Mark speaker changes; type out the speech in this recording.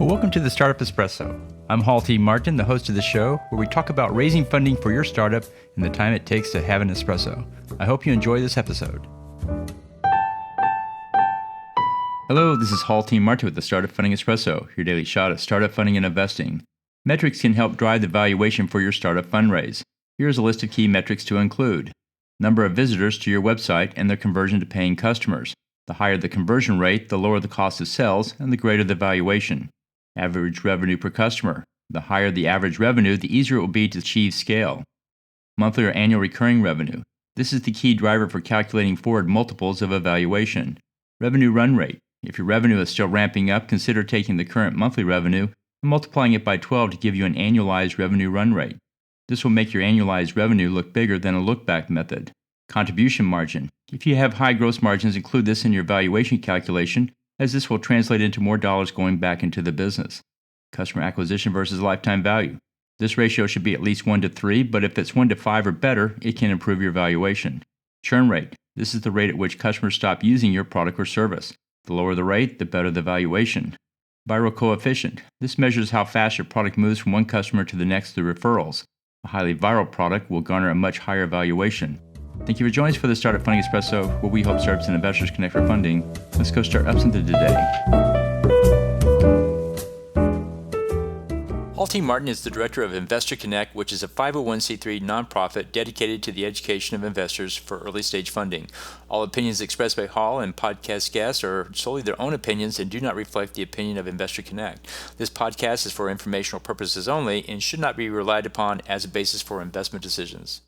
Speaker 1: Well, welcome to the Startup Espresso. I'm Hall T. Martin, the host of the show, where we talk about raising funding for your startup and the time it takes to have an espresso. I hope you enjoy this episode. Hello, this is Hall T. Martin with the Startup Funding Espresso, your daily shot of startup funding and investing. Metrics can help drive the valuation for your startup fundraise. Here's a list of key metrics to include: number of visitors to your website and their conversion to paying customers. The higher the conversion rate, the lower the cost of sales and the greater the valuation. Average revenue per customer. The higher the average revenue, the easier it will be to achieve scale. Monthly or annual recurring revenue. This is the key driver for calculating forward multiples of a valuation. Revenue run rate. If your revenue is still ramping up, consider taking the current monthly revenue and multiplying it by 12 to give you an annualized revenue run rate. This will make your annualized revenue look bigger than a look-back method. Contribution margin. If you have high gross margins, include this in your valuation calculation, as this will translate into more dollars going back into the business. Customer acquisition versus lifetime value. This ratio should be at least 1 to 3, but if it's 1 to 5 or better, it can improve your valuation. Churn rate. This is the rate at which customers stop using your product or service. The lower the rate, the better the valuation. Viral coefficient. This measures how fast your product moves from one customer to the next through referrals. A highly viral product will garner a much higher valuation. Thank you for joining us for the Startup Funding Espresso, where we help startups and investors connect for funding. Let's go start ups into today. Hall T. Martin is the director of Investor Connect, which is a 501c3 nonprofit dedicated to the education of investors for early-stage funding. All opinions expressed by Hall and podcast guests are solely their own opinions and do not reflect the opinion of Investor Connect. This podcast is for informational purposes only and should not be relied upon as a basis for investment decisions.